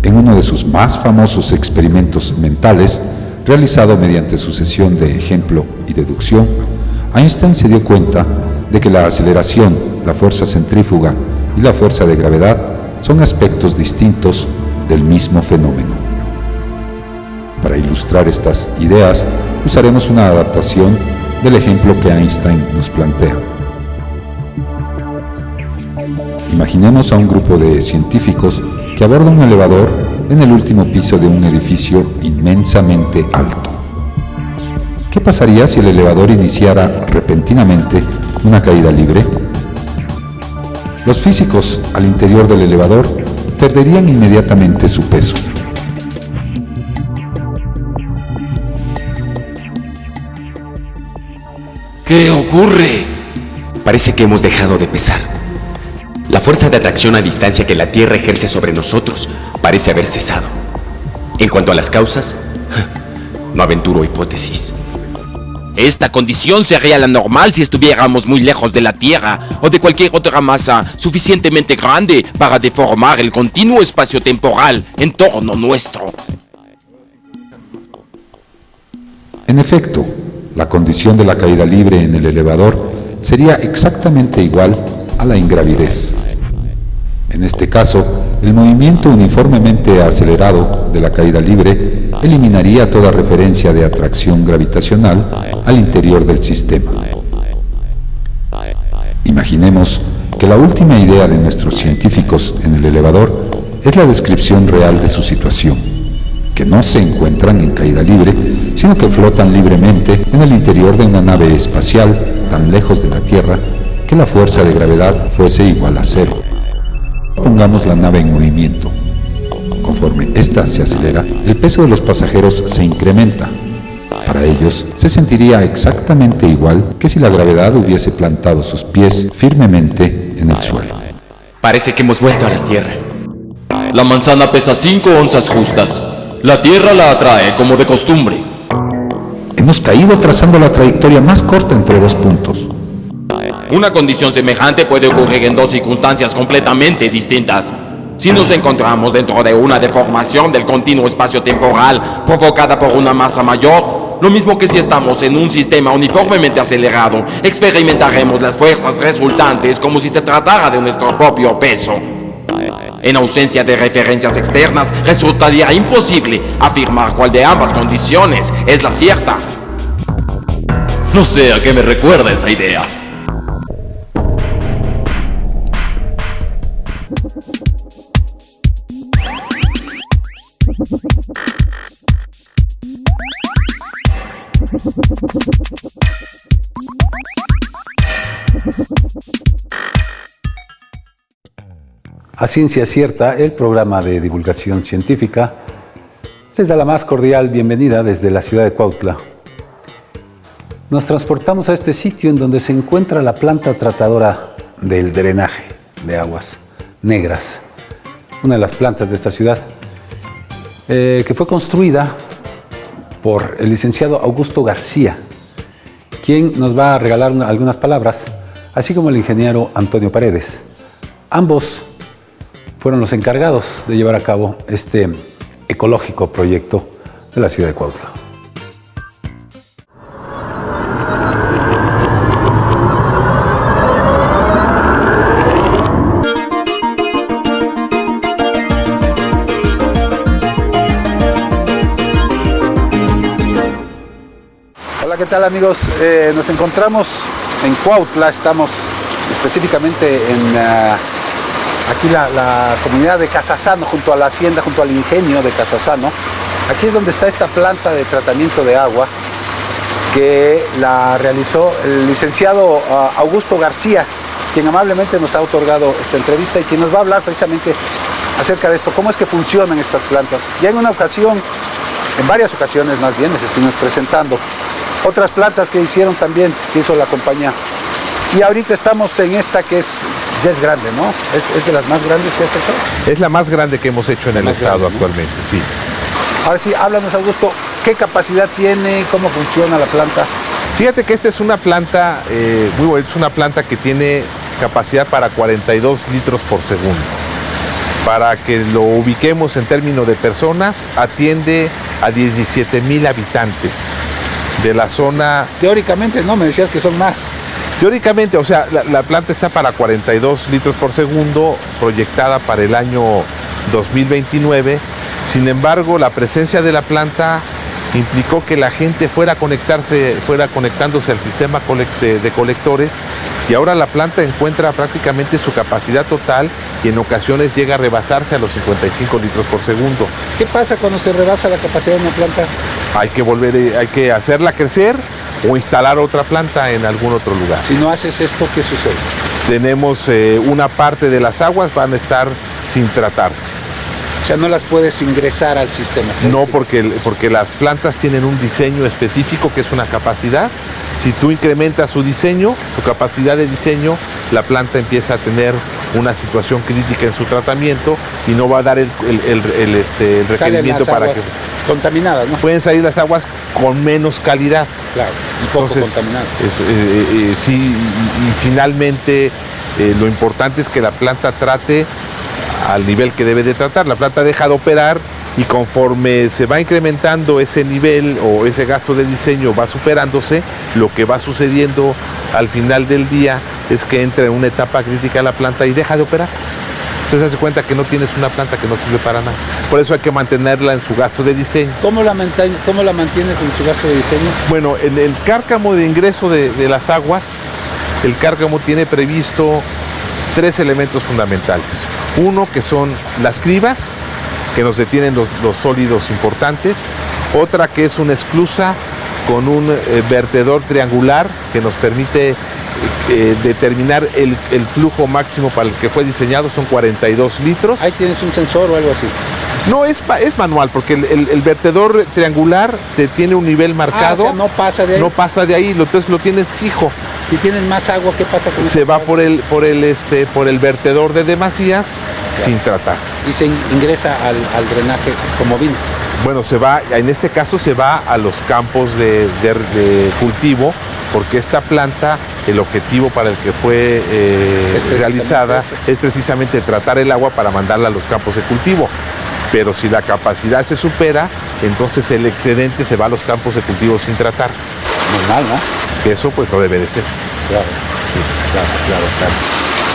En uno de sus más famosos experimentos mentales, realizado mediante sucesión de ejemplo y deducción, Einstein se dio cuenta de que la aceleración, la fuerza centrífuga y la fuerza de gravedad son aspectos distintos del mismo fenómeno. Para ilustrar estas ideas, usaremos una adaptación del ejemplo que Einstein nos plantea. Imaginemos a un grupo de científicos que aborda un elevador en el último piso de un edificio inmensamente alto. ¿Qué pasaría si el elevador iniciara repentinamente una caída libre? Los físicos al interior del elevador perderían inmediatamente su peso. ¿Qué ocurre? Parece que hemos dejado de pesar. La fuerza de atracción a distancia que la Tierra ejerce sobre nosotros parece haber cesado. En cuanto a las causas, no aventuro hipótesis. Esta condición sería la normal si estuviéramos muy lejos de la Tierra o de cualquier otra masa suficientemente grande para deformar el continuo espacio temporal en torno nuestro. En efecto, la condición de la caída libre en el elevador sería exactamente igual a la ingravidez. En este caso, el movimiento uniformemente acelerado de la caída libre eliminaría toda referencia de atracción gravitacional al interior del sistema. Imaginemos que la última idea de nuestros científicos en el elevador es la descripción real de su situación, que no se encuentran en caída libre, sino que flotan libremente en el interior de una nave espacial tan lejos de la Tierra que la fuerza de gravedad fuese igual a cero. Pongamos la nave en movimiento. Conforme ésta se acelera, el peso de los pasajeros se incrementa. Para ellos, se sentiría exactamente igual que si la gravedad hubiese plantado sus pies firmemente en el suelo. Parece que hemos vuelto a la Tierra. La manzana pesa 5 onzas justas. La Tierra la atrae como de costumbre. Hemos caído trazando la trayectoria más corta entre dos puntos. Una condición semejante puede ocurrir en dos circunstancias completamente distintas. Si nos encontramos dentro de una deformación del continuo espacio temporal provocada por una masa mayor, lo mismo que si estamos en un sistema uniformemente acelerado, experimentaremos las fuerzas resultantes como si se tratara de nuestro propio peso. En ausencia de referencias externas, resultaría imposible afirmar cuál de ambas condiciones es la cierta. No sé a qué me recuerda esa idea. A Ciencia Cierta, el programa de divulgación científica, les da la más cordial bienvenida desde la ciudad de Cuautla. Nos transportamos a este sitio en donde se encuentra la planta tratadora del drenaje de aguas negras, una de las plantas de esta ciudad, que fue construida por el licenciado Augusto García, quien nos va a regalar algunas palabras, así como el ingeniero Antonio Paredes. Ambos fueron los encargados de llevar a cabo este ecológico proyecto de la ciudad de Cuautla. Hola, ¿qué tal amigos? Nos encontramos en Cuautla, estamos específicamente en aquí la comunidad de Casasano, junto a la hacienda, junto al ingenio de Casasano. Aquí es donde está esta planta de tratamiento de agua que la realizó el licenciado Augusto García, quien amablemente nos ha otorgado esta entrevista y quien nos va a hablar precisamente acerca de esto, cómo es que funcionan estas plantas. Ya en una ocasión, en varias ocasiones más bien, les estuvimos presentando otras plantas que hicieron también, que hizo la compañía. Y ahorita estamos en esta que ya es grande, ¿no? ¿Es de las más grandes que has hecho? Es la más grande que hemos hecho en el estado actualmente, sí. Ahora sí, háblanos, Augusto, ¿qué capacidad tiene? ¿Cómo funciona la planta? Fíjate que esta es una planta muy buena, es una planta que tiene capacidad para 42 litros por segundo. Para que lo ubiquemos en términos de personas, atiende a 17,000 habitantes de la zona. Teóricamente, no, me decías que son más. Teóricamente, o sea, la planta está para 42 litros por segundo, proyectada para el año 2029. Sin embargo, la presencia de la planta implicó que la gente fuera conectándose al sistema de colectores, y ahora la planta encuentra prácticamente su capacidad total y en ocasiones llega a rebasarse a los 55 litros por segundo. ¿Qué pasa cuando se rebasa la capacidad de una planta? Hay que hacerla crecer o instalar otra planta en algún otro lugar. Si no haces esto, ¿qué sucede? Tenemos una parte de las aguas van a estar sin tratarse. O sea, no las puedes ingresar al sistema. No, porque las plantas tienen un diseño específico que es una capacidad. Si tú incrementas su diseño, su capacidad de diseño, la planta empieza a tener una situación crítica en su tratamiento y no va a dar el requerimiento para que... Contaminadas, ¿no? Pueden salir las aguas con menos calidad. Claro, y poco contaminadas. Sí, y finalmente lo importante es que la planta trate al nivel que debe de tratar. La planta deja de operar y conforme se va incrementando ese nivel o ese gasto de diseño va superándose, lo que va sucediendo al final del día es que entra en una etapa crítica la planta y deja de operar. Entonces se hace cuenta que no tienes una planta que no sirve para nada. Por eso hay que mantenerla en su gasto de diseño. ¿Cómo la mantienes en su gasto de diseño? Bueno, en el cárcamo de ingreso de las aguas, el cárcamo tiene previsto 3 elementos fundamentales. Uno, que son las cribas, que nos detienen los sólidos importantes. Otra, que es una esclusa con un vertedor triangular que nos permite determinar el flujo máximo para el que fue diseñado, son 42 litros. Ahí tienes un sensor o algo así. No, es manual, porque el vertedor triangular te tiene un nivel marcado. O sea, no pasa de ahí. No pasa de ahí, entonces lo tienes fijo. Si tienes más agua, ¿qué pasa con eso? Se va por el vertedor de demasías, claro, sin tratarse. Y se ingresa al drenaje como vino. Bueno, en este caso se va a los campos de cultivo, porque esta planta, el objetivo para el que fue realizada es precisamente tratar el agua para mandarla a los campos de cultivo. Pero si la capacidad se supera, entonces el excedente se va a los campos de cultivo sin tratar. Normal, ¿no? Que eso pues no debe de ser. Claro, sí, claro.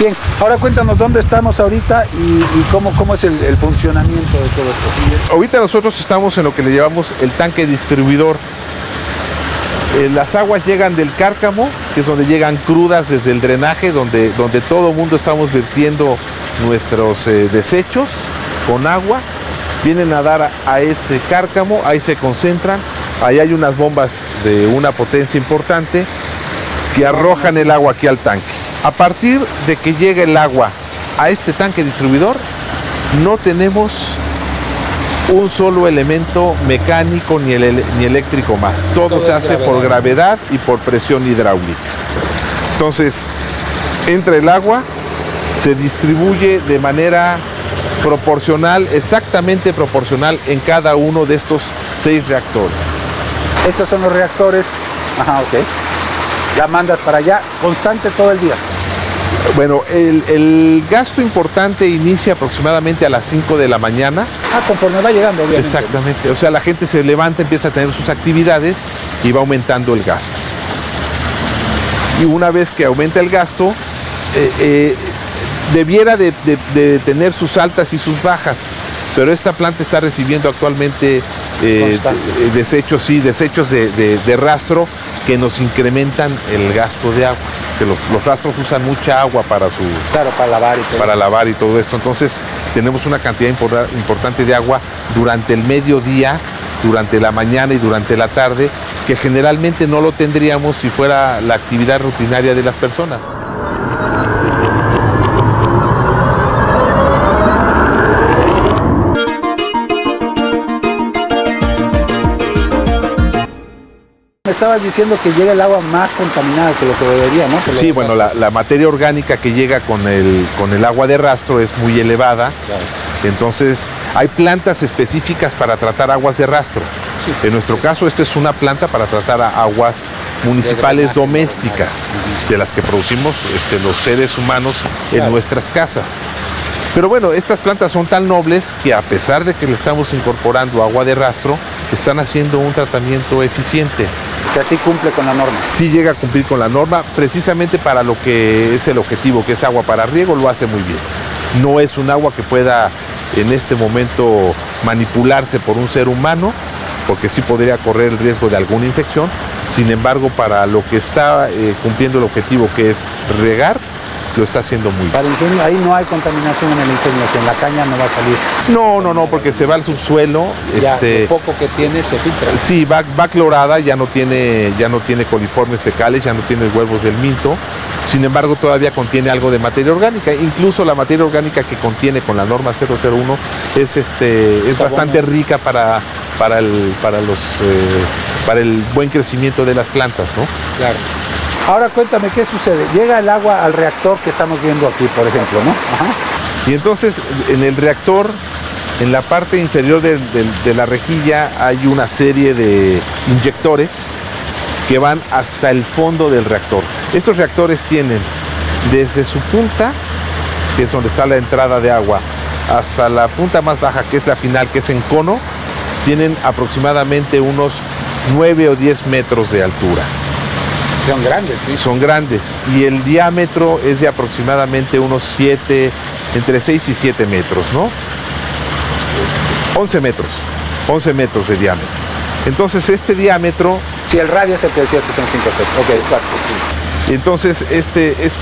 Bien, ahora cuéntanos dónde estamos ahorita y cómo es el funcionamiento de todo esto. Ahorita nosotros estamos en lo que le llamamos el tanque distribuidor. Las aguas llegan del cárcamo, que es donde llegan crudas desde el drenaje, donde todo el mundo estamos vertiendo nuestros desechos con agua. Vienen a dar a ese cárcamo, ahí se concentran. Ahí hay unas bombas de una potencia importante que arrojan el agua aquí al tanque. A partir de que llega el agua a este tanque distribuidor, no tenemos un solo elemento mecánico ni eléctrico más. Todo se hace por gravedad y por presión hidráulica. Entonces, entra el agua, se distribuye de manera proporcional, exactamente proporcional en cada uno de estos 6 reactores. Estos son los reactores. Ajá, ok. Ya mandas para allá, constante todo el día. Bueno, el gasto importante inicia aproximadamente a las 5 de la mañana. Conforme va llegando, obviamente. Exactamente. O sea, la gente se levanta, empieza a tener sus actividades y va aumentando el gasto. Y una vez que aumenta el gasto, debiera de tener sus altas y sus bajas. Pero esta planta está recibiendo actualmente desechos de rastro que nos incrementan el gasto de agua. Que los rastros usan mucha agua para lavar y todo esto. Entonces tenemos una cantidad importante de agua durante el mediodía, durante la mañana y durante la tarde, que generalmente no lo tendríamos si fuera la actividad rutinaria de las personas. Estabas diciendo que llega el agua más contaminada que lo que debería, ¿no? Sí, bueno, la materia orgánica que llega con el agua de rastro es muy elevada. Claro. Entonces, hay plantas específicas para tratar aguas de rastro. Sí. En nuestro caso, esta es una planta para tratar aguas municipales domésticas, de las que producimos los seres humanos en nuestras casas. Pero bueno, estas plantas son tan nobles que a pesar de que le estamos incorporando agua de rastro, están haciendo un tratamiento eficiente. O sea, sí cumple con la norma. Sí llega a cumplir con la norma, precisamente para lo que es el objetivo, que es agua para riego, lo hace muy bien. No es un agua que pueda en este momento manipularse por un ser humano, porque sí podría correr el riesgo de alguna infección. Sin embargo, para lo que está cumpliendo el objetivo, que es regar, lo está haciendo muy bien. Para el ingenio, ahí no hay contaminación en el ingenio, o sea, en la caña no va a salir. No, porque se va al subsuelo. Ya, lo poco que tiene se filtra. Sí, va clorada, ya no tiene coliformes fecales, ya no tiene huevos del minto. Sin embargo, todavía contiene algo de materia orgánica. Incluso la materia orgánica que contiene con la norma 001 es bastante rica para el buen crecimiento de las plantas, ¿no? Claro. Ahora cuéntame, ¿qué sucede? Llega el agua al reactor que estamos viendo aquí, por ejemplo, ¿no? Ajá. Y entonces, en el reactor, en la parte inferior de la rejilla, hay una serie de inyectores que van hasta el fondo del reactor. Estos reactores tienen desde su punta, que es donde está la entrada de agua, hasta la punta más baja, que es la final, que es en cono, tienen aproximadamente unos 9 o 10 metros de altura. Son grandes, ¿sí? Son grandes, y el diámetro es de aproximadamente unos 7, entre 6 y 7 metros, ¿no? 11 metros de diámetro. Entonces este diámetro... Sí, el radio es el que decías que son 5 metros. Ok, exacto. Sí. Entonces este es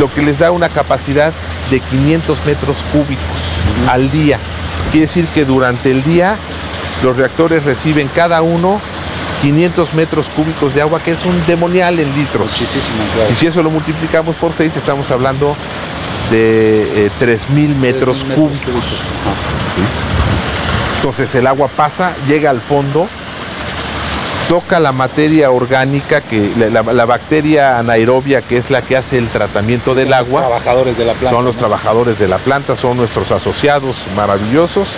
lo que les da una capacidad de 500 metros cúbicos al día. Quiere decir que durante el día los reactores reciben cada uno 500 metros cúbicos de agua, que es un demonial en litros. Muchísimo, claro. Y si eso lo multiplicamos por 6, estamos hablando de 3.000 metros cúbicos. ¿Sí? Entonces el agua pasa, llega al fondo, toca la materia orgánica, la bacteria anaerobia, que es la que hace el tratamiento del agua. Los trabajadores de la planta. Son los trabajadores de la planta, son nuestros asociados maravillosos,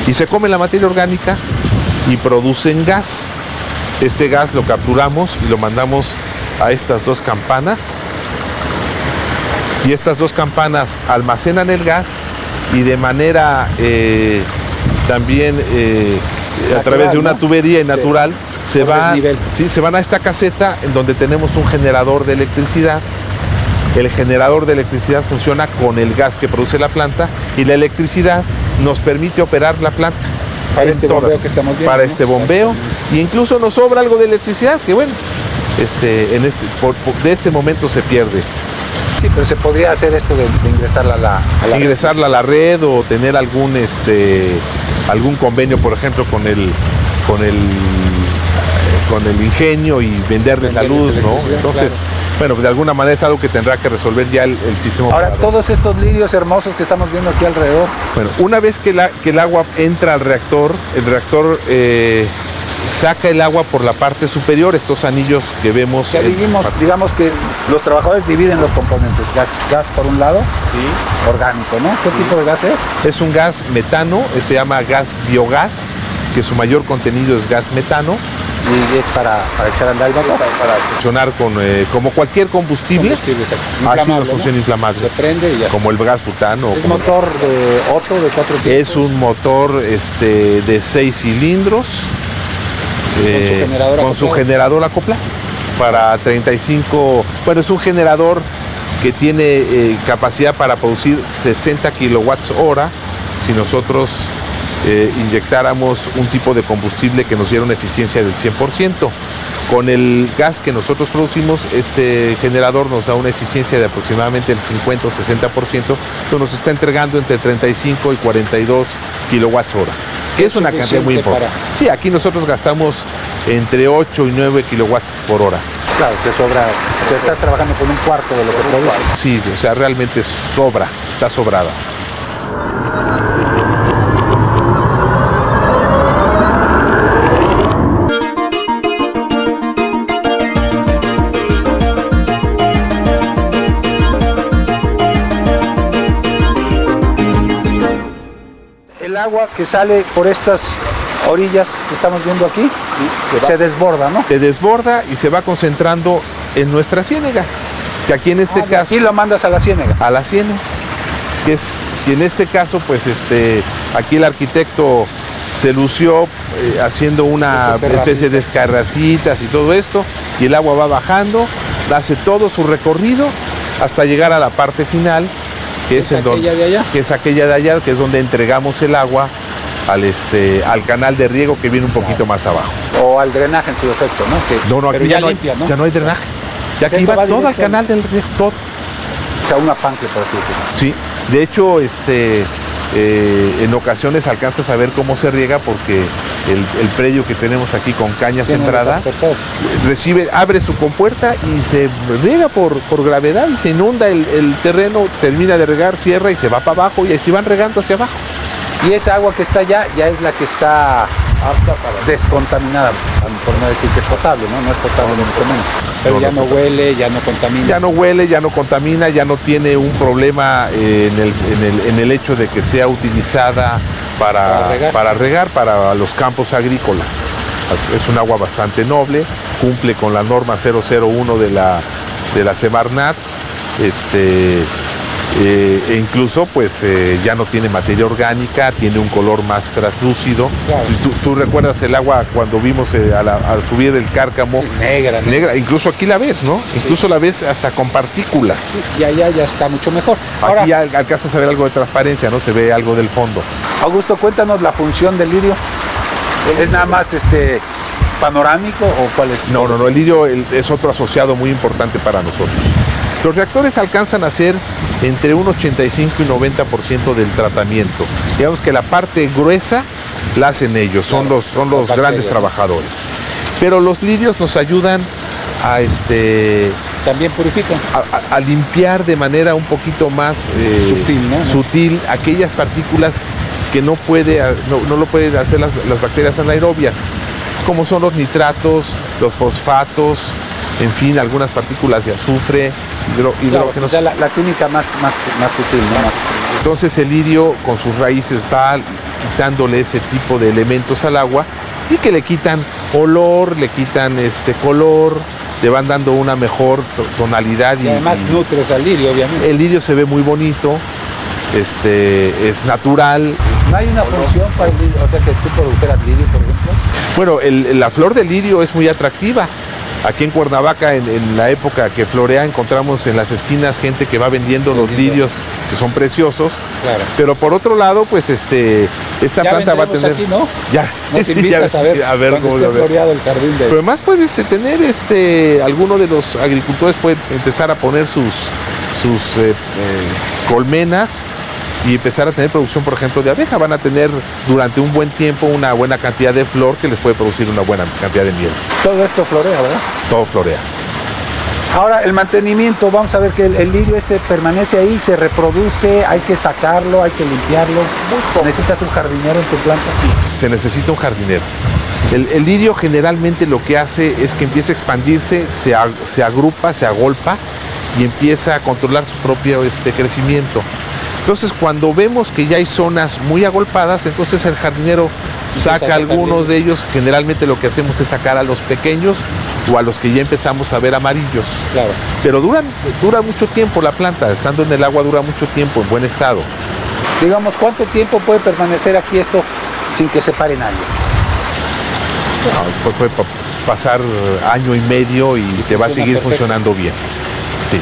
y se come la materia orgánica y producen gas. Este gas lo capturamos y lo mandamos a estas dos campanas, y estas dos campanas almacenan el gas, y de manera también a través de una tubería natural se van a esta caseta en donde tenemos un generador de electricidad. El generador de electricidad funciona con el gas que produce la planta, y la electricidad nos permite operar la planta. Para este bombeo que estamos viendo. Para este bombeo, y incluso nos sobra algo de electricidad, que bueno, de este momento se pierde. Sí, pero se podría hacer esto de ingresarla ingresarla a la red, o tener algún convenio, por ejemplo, con el ingenio, y venderle la luz, ¿no? Entonces, claro. Bueno, de alguna manera es algo que tendrá que resolver ya el sistema. Ahora, todos estos lirios hermosos que estamos viendo aquí alrededor. Bueno, una vez que el agua entra al reactor, el reactor saca el agua por la parte superior, estos anillos que vemos. Ya digamos que los trabajadores dividen los componentes. Gas por un lado, sí, orgánico, ¿no? ¿Qué tipo de gas es? Es un gas metano, se llama gas biogás, que su mayor contenido es gas metano. Y es para echar a andar el motor. Para funcionar como cualquier combustible. Así nos funciona, ¿no? Inflamable. Se prende y ya. Como el gas butano. ¿Es motor de Otto de 4 tipos? Es un motor de 6 cilindros. Con su generador acoplado. Para 35. Bueno, es un generador que tiene capacidad para producir 60 kilowatts hora. Si nosotros inyectáramos un tipo de combustible que nos diera una eficiencia del 100%. Con el gas que nosotros producimos, este generador nos da una eficiencia de aproximadamente el 50 o 60%, entonces nos está entregando entre 35 y 42 kilowatts hora, que es una cantidad muy importante. Sí, aquí nosotros gastamos entre 8 y 9 kilowatts por hora. Claro, te sobra, o sea, estás trabajando con un cuarto de lo que produce. Sí, o sea, realmente sobra, está sobrada. El agua que sale por estas orillas que estamos viendo aquí se desborda, ¿no? Se desborda y se va concentrando en nuestra ciénaga, que aquí en este caso... Aquí lo mandas a la ciénaga. A la ciénaga, que es Y en este caso, pues aquí el arquitecto se lució haciendo una especie de escarracitas y todo esto, y el agua va bajando, hace todo su recorrido hasta llegar a la parte final, que es aquella de allá, que es donde entregamos el agua al canal de riego que viene un poquito más abajo. O al drenaje en su defecto, ¿no? No, aquí ya limpia, ¿no? Ya no hay drenaje. Ya aquí va todo al canal del riego, todo. O sea, una panque, por así decirlo. Sí, de hecho, en ocasiones alcanzas a ver cómo se riega porque el predio que tenemos aquí con caña sembrada abre su compuerta y se riega por gravedad y se inunda el terreno, termina de regar, cierra y se va para abajo y así van regando hacia abajo. Y esa agua que está allá ya es la que está descontaminada, por no decir que es potable, ¿no? No es potable ni mucho menos. Pero ya no huele, ya no contamina. Ya no huele, ya no contamina, ya no tiene un problema en el hecho de que sea utilizada para regar para los campos agrícolas. Es un agua bastante noble, cumple con la norma 001 de la Semarnat, e incluso pues ya no tiene materia orgánica, tiene un color más translúcido. Claro. Tú recuerdas el agua cuando vimos al subir el cárcamo, negra, incluso aquí la ves, ¿no? Sí. Incluso la ves hasta con partículas. Sí, y allá ya está mucho mejor. Ahora, aquí ya alcanzas a ver algo de transparencia, ¿no? Se ve algo del fondo. Augusto, cuéntanos la función del lirio. ¿Es nada más panorámico o cuál es? No, el lirio es otro asociado muy importante para nosotros. Los reactores alcanzan a hacer entre un 85 y 90% del tratamiento. Digamos que la parte gruesa la hacen ellos, son los grandes trabajadores. Pero los lirios nos ayudan a también purifican. A limpiar de manera un poquito más sutil aquellas partículas que no lo pueden hacer las bacterias anaerobias, como son los nitratos, los fosfatos, en fin, algunas partículas de azufre, hidrógenos. Claro, la química más sutil, ¿no? Entonces el lirio con sus raíces va quitándole ese tipo de elementos al agua y que le quitan olor, le quitan color, le van dando una mejor tonalidad. Y además nutres al lirio, obviamente. El lirio se ve muy bonito, es natural. ¿No hay una función para el lirio? O sea, que tú produjeras lirio, por ejemplo. Bueno, la flor del lirio es muy atractiva. Aquí en Cuernavaca, en la época que florea, encontramos en las esquinas gente que va vendiendo los lirios, que son preciosos. Claro. Pero por otro lado, pues esta planta va a tener... Aquí, ¿no? Ya. Nos invitas a ver cómo esté floreado el jardín de... Pero además puedes tener, alguno de los agricultores puede empezar a poner sus colmenas y empezar a tener producción, por ejemplo, de abeja. Van a tener durante un buen tiempo una buena cantidad de flor que les puede producir una buena cantidad de miel. Todo esto florea, ¿verdad? Todo florea. Ahora, el mantenimiento, vamos a ver que el lirio permanece ahí, se reproduce, hay que sacarlo, hay que limpiarlo. ¿Necesitas un jardinero en tu planta? Sí, se necesita un jardinero. El lirio generalmente lo que hace es que empieza a expandirse, se agrupa, se agolpa y empieza a controlar su propio crecimiento. Entonces, cuando vemos que ya hay zonas muy agolpadas, entonces el jardinero saca algunos de ellos. Generalmente lo que hacemos es sacar a los pequeños o a los que ya empezamos a ver amarillos. Claro. Pero dura mucho tiempo la planta, estando en el agua dura mucho tiempo, en buen estado. Digamos, ¿cuánto tiempo puede permanecer aquí esto sin que se pare nadie? No, puede pasar año y medio y te va a seguir funcionando bien. Sí.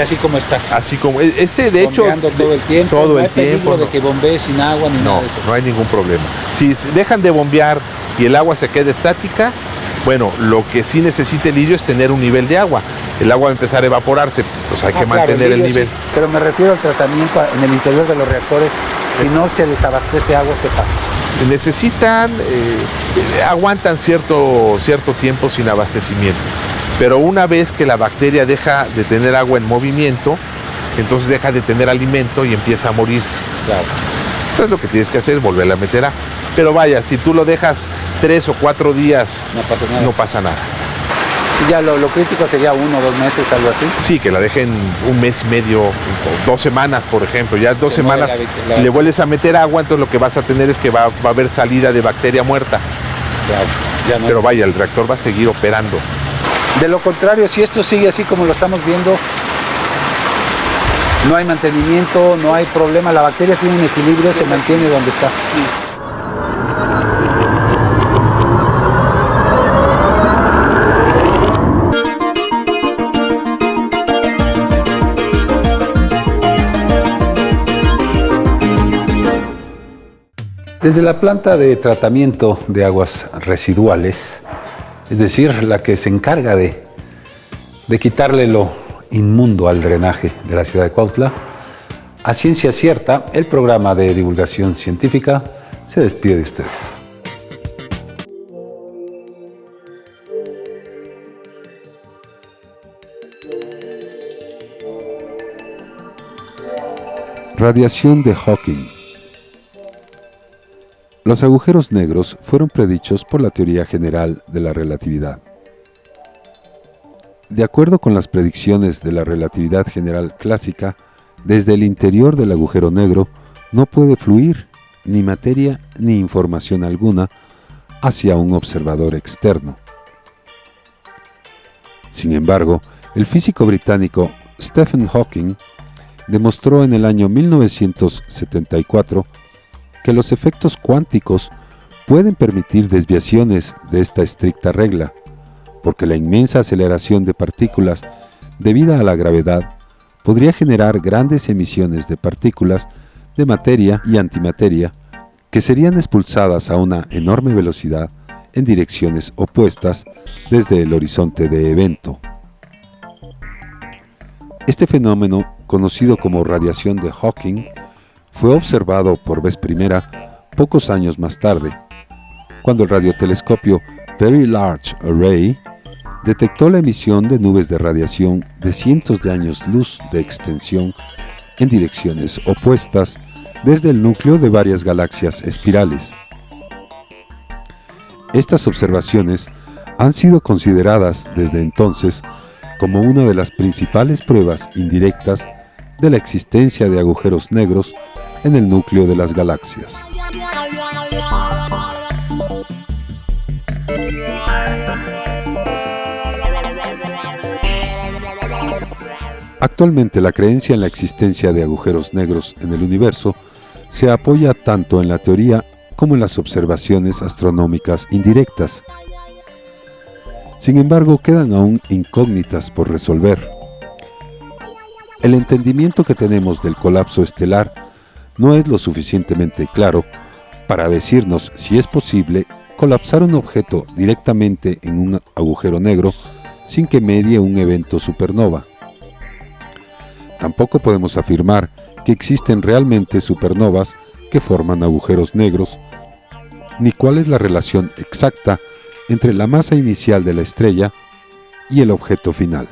Así como está. Así como de hecho todo el tiempo. Todo no el tiempo. No hay peligro de que bombee sin agua ni nada de eso. No hay ningún problema. Si dejan de bombear y el agua se queda estática, bueno, lo que sí necesita el lirio es tener un nivel de agua. El agua va a empezar a evaporarse, pues hay que mantener el nivel. Sí, pero me refiero al tratamiento en el interior de los reactores. Si no se les abastece agua, ¿qué pasa? Necesitan, aguantan cierto tiempo sin abastecimiento. Pero una vez que la bacteria deja de tener agua en movimiento, entonces deja de tener alimento y empieza a morirse. Claro. Entonces lo que tienes que hacer es volverla a meter agua. Pero vaya, si tú lo dejas 3 o 4 días, no pasa nada. Y ya lo crítico sería 1 o 2 meses, algo así. Sí, que la dejen 1 mes y medio, 2 semanas, por ejemplo. Ya 2 semanas le vuelves a meter agua, entonces lo que vas a tener es que va a haber salida de bacteria muerta. Claro. Ya no. Pero vaya, el reactor va a seguir operando. De lo contrario, si esto sigue así como lo estamos viendo, no hay mantenimiento, no hay problema, la bacteria tiene un equilibrio, se mantiene donde está. Desde la planta de tratamiento de aguas residuales, es decir, la que se encarga de quitarle lo inmundo al drenaje de la ciudad de Cuautla, a ciencia cierta, el programa de divulgación científica se despide de ustedes. Radiación de Hawking. Los agujeros negros fueron predichos por la teoría general de la relatividad. De acuerdo con las predicciones de la relatividad general clásica, desde el interior del agujero negro no puede fluir ni materia ni información alguna hacia un observador externo. Sin embargo, el físico británico Stephen Hawking demostró en el año 1974 que los efectos cuánticos pueden permitir desviaciones de esta estricta regla, porque la inmensa aceleración de partículas debida a la gravedad podría generar grandes emisiones de partículas de materia y antimateria que serían expulsadas a una enorme velocidad en direcciones opuestas desde el horizonte de evento. Este fenómeno, conocido como radiación de Hawking, fue observado por vez primera pocos años más tarde, cuando el radiotelescopio Very Large Array detectó la emisión de nubes de radiación de cientos de años luz de extensión en direcciones opuestas desde el núcleo de varias galaxias espirales. Estas observaciones han sido consideradas desde entonces como una de las principales pruebas indirectas de la existencia de agujeros negros en el núcleo de las galaxias. Actualmente la creencia en la existencia de agujeros negros en el universo se apoya tanto en la teoría como en las observaciones astronómicas indirectas. Sin embargo, quedan aún incógnitas por resolver. El entendimiento que tenemos del colapso estelar no es lo suficientemente claro para decirnos si es posible colapsar un objeto directamente en un agujero negro sin que medie un evento supernova. Tampoco podemos afirmar que existen realmente supernovas que forman agujeros negros, ni cuál es la relación exacta entre la masa inicial de la estrella y el objeto final.